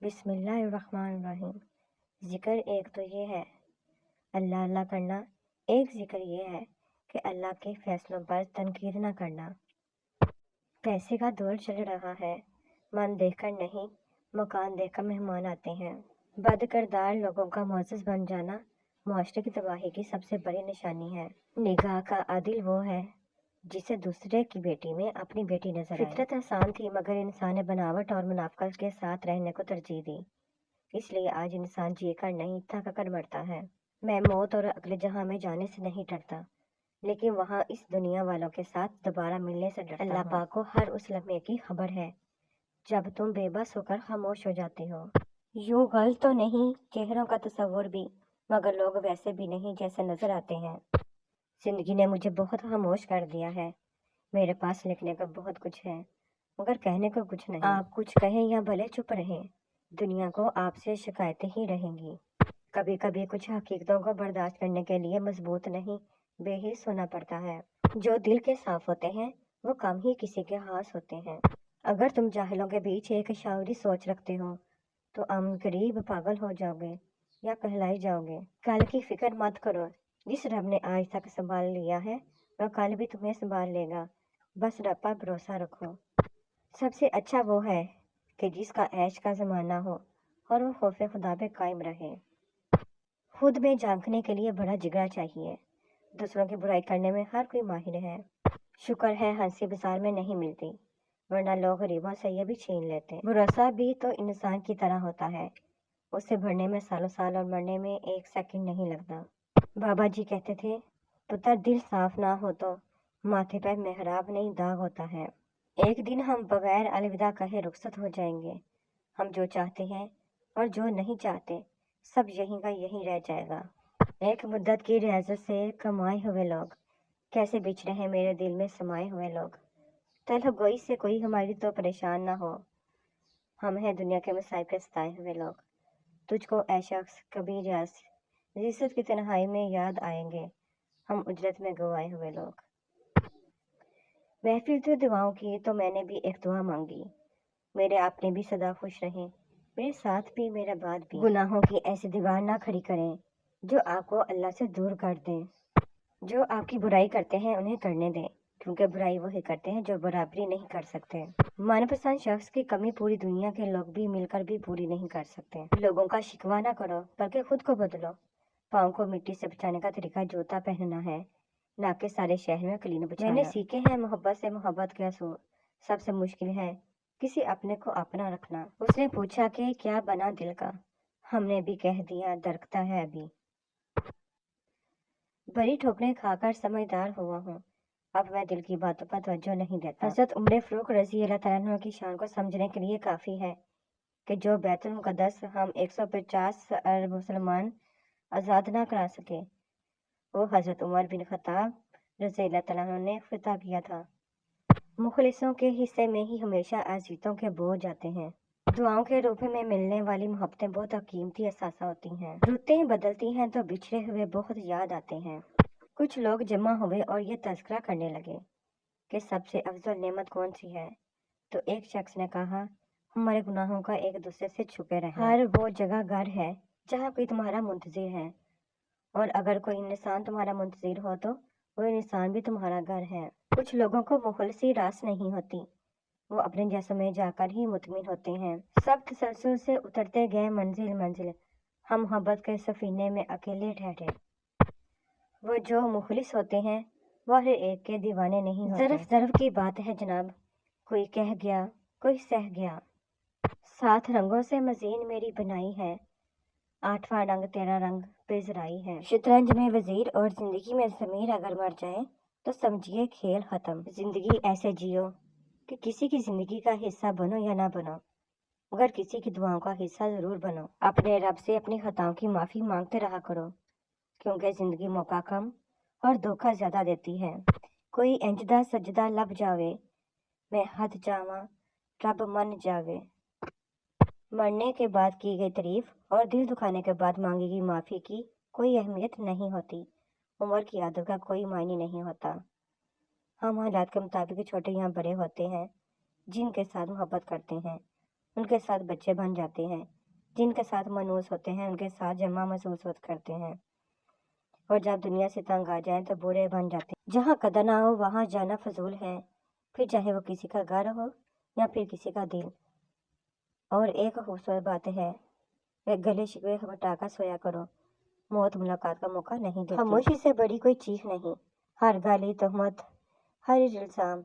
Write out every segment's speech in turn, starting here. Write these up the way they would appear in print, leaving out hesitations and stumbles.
بسم اللہ الرحمن الرحیم۔ ذکر ایک تو یہ ہے اللہ اللہ کرنا، ایک ذکر یہ ہے کہ اللہ کے فیصلوں پر تنقید نہ کرنا۔ پیسے کا دور چل رہا ہے، من دیکھ کر نہیں مکان دیکھ کر مہمان آتے ہیں۔ بد کردار لوگوں کا معزز بن جانا معاشرے کی تباہی کی سب سے بڑی نشانی ہے۔ نگاہ کا عادل وہ ہے جسے دوسرے کی بیٹی میں اپنی بیٹی نظر آئے۔ فطرت آسان تھی مگر انسان نے بناوٹ اور منافقت کے ساتھ رہنے کو ترجیح دی، اس لیے آج انسان جی کر نہیں تھک کر مرتا ہے۔ میں موت اور اگلے جہاں میں جانے سے نہیں ڈرتا، لیکن وہاں اس دنیا والوں کے ساتھ دوبارہ ملنے سے ڈرتا ہوں۔ اللہ پاک کو ہر اس لمحے کی خبر ہے جب تم بے بس ہو کر خاموش ہو جاتے ہو۔ یوں غلط تو نہیں چہروں کا تصور بھی، مگر لوگ ویسے بھی نہیں جیسے نظر آتے ہیں۔ زندگی نے مجھے بہت خاموش کر دیا ہے۔ میرے پاس لکھنے کو بہت کچھ ہے مگر کہنے کو کچھ نہیں۔ آپ کچھ کہیں یا بھلے چپ رہیں، دنیا کو آپ سے شکایتیں ہی رہیں گی۔ کبھی کبھی کچھ حقیقتوں کو برداشت کرنے کے لیے مضبوط نہیں بے حس ہونا پڑتا ہے۔ جو دل کے صاف ہوتے ہیں وہ کم ہی کسی کے خاص ہوتے ہیں۔ اگر تم جاہلوں کے بیچ ایک شعوری سوچ رکھتے ہو تو ام قریب پاگل ہو جاؤ گے یا کہلائی جاؤ گے۔ کل کی فکر مت کرو، جس رب نے آج تک سنبھال لیا ہے وہ کل بھی تمہیں سنبھال لے گا، بس رب پر بھروسہ رکھو۔ سب سے اچھا وہ ہے کہ جس کا عیش کا زمانہ ہو اور وہ خوف خدا پہ قائم رہے۔ خود میں جھانکنے کے لیے بڑا جگرا چاہیے، دوسروں کی برائی کرنے میں ہر کوئی ماہر ہے۔ شکر ہے ہنسی بازار میں نہیں ملتی، ورنہ لوگ غریبوں سے یہ بھی چھین لیتے۔ بھروسہ بھی تو انسان کی طرح ہوتا ہے، اسے بڑھنے میں سالوں سال اور مرنے میں ایک سیکنڈ نہیں لگتا۔ بابا جی کہتے تھے پتر دل صاف نہ ہو تو ماتھے پر محراب نہیں داغ ہوتا ہے۔ ایک دن ہم بغیر الوداع کہے رخصت ہو جائیں گے۔ ہم جو چاہتے ہیں اور جو نہیں چاہتے سب یہیں کا یہیں رہ جائے گا۔ ایک مدت کی ریاضت سے کمائے ہوئے لوگ کیسے بچھ رہے میرے دل میں سمائے ہوئے لوگ۔ طلب گوئی سے کوئی ہماری تو پریشان نہ ہو، ہم ہیں دنیا کے مصائب کے ستائے ہوئے لوگ۔ تجھ کو اے شخص کبھی ریاست کی تنہائی میں یاد آئیں گے، ہم اجرت میں گوائے ہوئے لوگ۔ محفل تو دعاؤں کی تو میں نے بھی ایک دعا مانگی، میرے آپ نے بھی سدا خوش رہیں، میرے ساتھ بھی میرے بعد بھی۔ گناہوں کی ایسی دیوار نہ کھڑی کریں جو آپ کو اللہ سے دور کر دیں۔ جو آپ کی برائی کرتے ہیں انہیں کرنے دیں، کیونکہ برائی وہی کرتے ہیں جو برابری نہیں کر سکتے۔ من پسند شخص کی کمی پوری دنیا کے لوگ بھی مل کر بھی پوری نہیں کر سکتے۔ لوگوں کا شکوہ نہ کرو بلکہ خود کو بدلو۔ پاؤں کو مٹی سے بچانے کا طریقہ جوتا پہننا ہے، نہ کہ سارے شہر میں کلین بچھانا۔ میں نے سیکھے ہیں محبت سے محبت کے اصول۔ سب سے مشکل ہے کسی اپنے کو اپنا رکھنا۔ اس نے پوچھا کہ کیا بنا دل کا، ہم نے بھی کہہ دیا درکتا ہے ابھی۔ بڑی ٹھوکریں کھا کر سمجھدار ہوا ہوں، اب میں دل کی باتوں پر توجہ نہیں دیتا۔ حضرت عمر فاروق رضی اللہ تعالیٰ عنہ کی شان کو سمجھنے کے لیے کافی ہے کہ جو بیت المقدس ہم 150 ارب مسلمان آزاد نہ کرا سکے وہ حضرت عمر بن خطاب رضی اللہ تعالیٰ عنہ نے افتتاح کیا تھا۔ مخلصوں کے حصے میں ہی ہمیشہ اذیتوں کے بوجھ آتے ہیں۔ دعاؤں کے روپ میں ملنے والی محبتیں بہت قیمتی اثاثہ ہوتی ہیں۔ رتیں بدلتی ہیں تو بچھڑے ہوئے بہت یاد آتے ہیں۔ کچھ لوگ جمع ہوئے اور یہ تذکرہ کرنے لگے کہ سب سے افضل نعمت کون سی ہے، تو ایک شخص نے کہا ہمارے گناہوں کا ایک دوسرے سے چھپے رہنا۔ ہر وہ جگہ گھر ہے جہاں کوئی تمہارا منتظر ہے، اور اگر کوئی انسان تمہارا منتظر ہو تو وہ انسان بھی تمہارا گھر ہے۔ کچھ لوگوں کو مخلصی راس نہیں ہوتی، وہ اپنے جیسوں میں جا کر ہی مطمئن ہوتے ہیں۔ سب تسلسل سے اترتے گئے منزل منزل، ہم محبت کے سفینے میں اکیلے ٹھہرے۔ وہ جو مخلص ہوتے ہیں وہ ہر ایک کے دیوانے نہیں ہوتے۔ ظرف ظرف کی بات ہے جناب، کوئی کہہ گیا کوئی سہ گیا۔ 7 رنگوں سے مزین میری بنائی ہے، 8واں رنگ تیرا رنگ پیزرائی ہے۔ شطرنج میں وزیر اور زندگی میں ضمیر اگر مر جائے تو سمجھیے کھیل ختم۔ زندگی ایسے جیو کہ کسی کی زندگی کا حصہ بنو یا نہ بنو مگر کسی کی دعاؤں کا حصہ ضرور بنو۔ اپنے رب سے اپنی خطاؤں کی معافی مانگتے رہا کرو، کیونکہ زندگی موقع کم اور دھوکہ زیادہ دیتی ہے۔ کوئی انجدہ سجدہ لب جاوے، میں ہتھ جاواں رب من جاوے۔ مرنے کے بعد کی گئی تعریف اور دل دکھانے کے بعد مانگی گئی معافی کی کوئی اہمیت نہیں ہوتی، عمر کی عادت کا کوئی معنی نہیں ہوتا۔ ہم حالات کے مطابق چھوٹے یا بڑے ہوتے ہیں، جن کے ساتھ محبت کرتے ہیں ان کے ساتھ بچے بن جاتے ہیں، جن کے ساتھ منوس ہوتے ہیں ان کے ساتھ جمع محسوس کرتے ہیں، اور جب دنیا سے تنگ آ جائیں تو بوڑھے بن جاتے ہیں۔ جہاں قدر نہ ہو وہاں جانا فضول ہے، پھر چاہے وہ کسی کا گھر ہو یا پھر کسی کا دل۔ اور ایک خوبصورت بات ہے کہ گلے شکوے ہٹا کر سویا کرو، موت ملاقات کا موقع نہیں دیتی۔ خاموشی سے بڑی کوئی چیخ نہیں، ہر گالی، تہمت، ہر الزام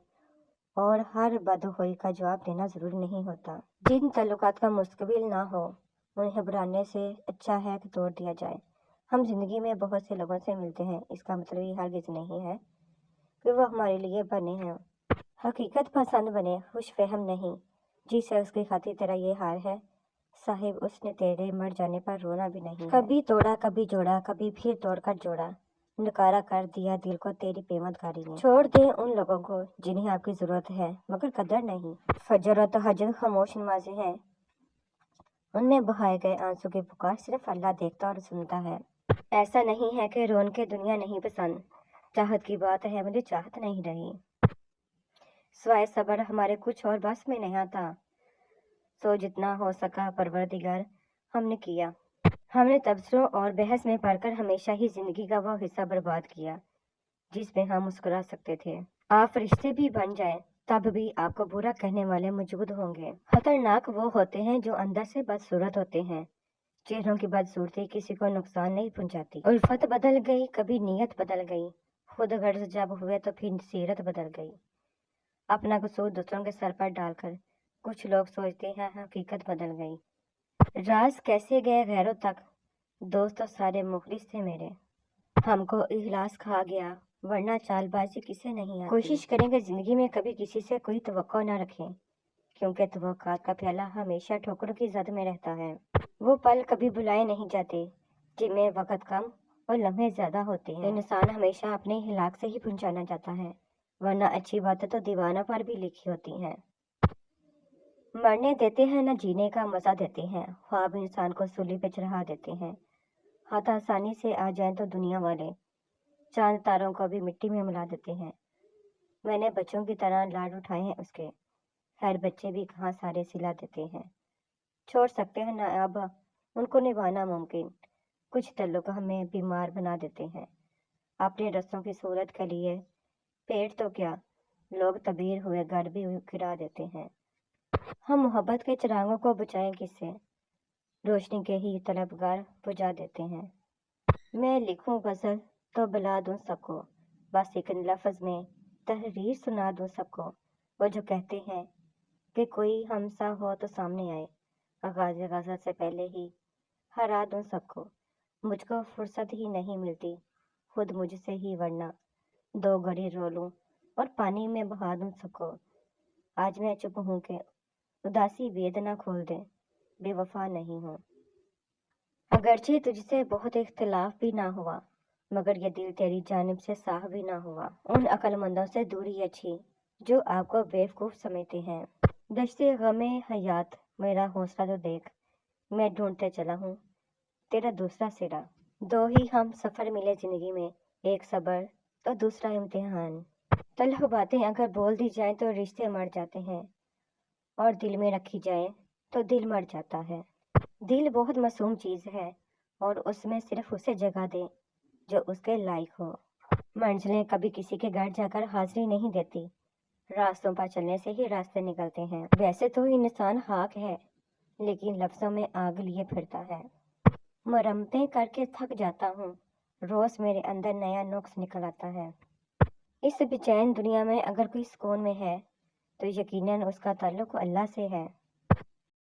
اور ہر بدخوئی کا جواب دینا ضروری نہیں ہوتا۔ جن تعلقات کا مستقبل نہ ہو انہیں بڑھانے سے اچھا ہے کہ توڑ دیا جائے۔ ہم زندگی میں بہت سے لوگوں سے ملتے ہیں، اس کا مطلب یہ ہرگز نہیں ہے کہ وہ ہمارے لیے بنے ہیں۔ حقیقت پسند بنے، خوش فہم نہیں۔ جس شخص کی خاطر تیرا یہ حال ہے صاحب، اس نے تیرے مر جانے پر رونا بھی نہیں ہے۔ کبھی توڑا، کبھی جوڑا، کبھی پھر توڑ کر جوڑا، نکارا کر دیا دل کو تیری پیمت گاری نے۔ چھوڑ دیں ان لوگوں کو جنہیں آپ کی ضرورت ہے مگر قدر نہیں۔ فجر و تہجد خاموش نمازیں ہیں، ان میں بہائے گئے آنسو کی پکار صرف اللہ دیکھتا اور سنتا ہے۔ ایسا نہیں ہے کہ رون کے دنیا نہیں پسند، چاہت کی بات ہے مجھے چاہت نہیں رہی۔ سوائے صبر ہمارے کچھ اور بس میں نہیں تھا، سو جتنا ہو سکا پروردگار ہم نے کیا۔ ہم نے تبصروں اور بحث میں پڑھ کر ہمیشہ ہی زندگی کا وہ حصہ برباد کیا جس میں ہم مسکرا سکتے تھے۔ آپ فرشتے بھی بن جائیں تب بھی آپ کو برا کہنے والے موجود ہوں گے۔ خطرناک وہ ہوتے ہیں جو اندر سے بدصورت ہوتے ہیں۔ چہروں کی بدصورتی کسی کو نقصان نہیں پہنچاتی۔ الفت بدل گئی، کبھی نیت بدل گئی، خود غرض جب ہوئے تو پھر سیرت بدل گئی۔ اپنا قصور دوسروں کے سر پر ڈال کر کچھ لوگ سوچتے ہیں حقیقت بدل گئی۔ راز کیسے گئے غیروں تک، دوست تو سارے مخلص تھے میرے۔ ہم کو اخلاص کھا گیا ورنہ چال بازی کسے نہیں آتی۔ کوشش کریں کہ زندگی میں کبھی کسی سے کوئی توقع نہ رکھیں، کیونکہ توقعات کا پیالہ ہمیشہ ٹھوکروں کی زد میں رہتا ہے۔ وہ پل کبھی بلائے نہیں جاتے جن میں وقت کم اور لمحے زیادہ ہوتے ہیں۔ انسان ہمیشہ اپنے ہلاک سے ہی پہنچانا چاہتا ہے، ورنہ اچھی باتیں تو دیوانوں پر بھی لکھی ہوتی ہیں۔ مرنے دیتے ہیں نہ جینے کا مزہ دیتے ہیں، خواب انسان کو سولی پہ چڑھا دیتے ہیں۔ ہاتھ آسانی سے آ جائیں تو دنیا والے چاند تاروں کو بھی مٹی میں ملا دیتے ہیں۔ میں نے بچوں کی طرح لاڈ اٹھائے ہیں اس کے، خیر بچے بھی کہاں سارے سلا دیتے ہیں۔ چھوڑ سکتے ہیں نہ اب ان کو نبھانا ممکن، کچھ تعلق ہمیں بیمار بنا دیتے ہیں۔ اپنے رسوں کی صورت کے لیے پیٹ تو کیا، لوگ تعبیر ہوئے گھر بھی گرا دیتے ہیں۔ ہم محبت کے چراغوں کو بچائیں کس سے، روشنی کے ہی طلبگار بجھا دیتے ہیں۔ میں لکھوں غزل تو بلا دوں سب کو، بس ایک لفظ میں تحریر سنا دوں سب کو۔ وہ جو کہتے ہیں کہ کوئی ہم سا ہو تو سامنے آئے، آغاز غزل سے پہلے ہی ہرا دوں سب کو۔ مجھ کو فرصت ہی نہیں ملتی خود مجھ سے ہی، ورنہ دو گھڑی رو لوں اور پانی میں بہا دوں سب کو۔ آج میں چپ ہوں کہ اداسی وید نہ کھول دے، بے وفا نہیں ہوں۔ اگرچہ تجھ سے بہت اختلاف بھی نہ ہوا مگر یہ دل تیری جانب سے صاف بھی نہ ہوا۔ ان عقل مندوں سے دوری اچھی جو آپ کو بیوقوف سمجھتے ہیں۔ دشت غم حیات میرا حوصلہ تو دیکھ، میں ڈھونڈتے چلا ہوں تیرا دوسرا سرا۔ دو ہی ہم سفر ملے زندگی میں، ایک صبر تو دوسرا امتحان۔ تلخ باتیں اگر بول دی جائیں تو رشتے مر جاتے ہیں، اور دل میں رکھی جائیں تو دل مر جاتا ہے۔ دل بہت معصوم چیز ہے اور اس میں صرف اسے جگہ دے جو اس کے لائق ہو۔ منزلیں کبھی کسی کے گھر جا کر حاضری نہیں دیتی، راستوں پر چلنے سے ہی راستے نکلتے ہیں۔ ویسے تو انسان خاک ہے لیکن لفظوں میں آگ لیے پھرتا ہے۔ مرمتیں کر کے تھک جاتا ہوں، روز میرے اندر نیا نقص نکل آتا ہے۔ اس بے چین دنیا میں اگر کوئی سکون میں ہے تو یقیناً اس کا تعلق اللہ سے ہے۔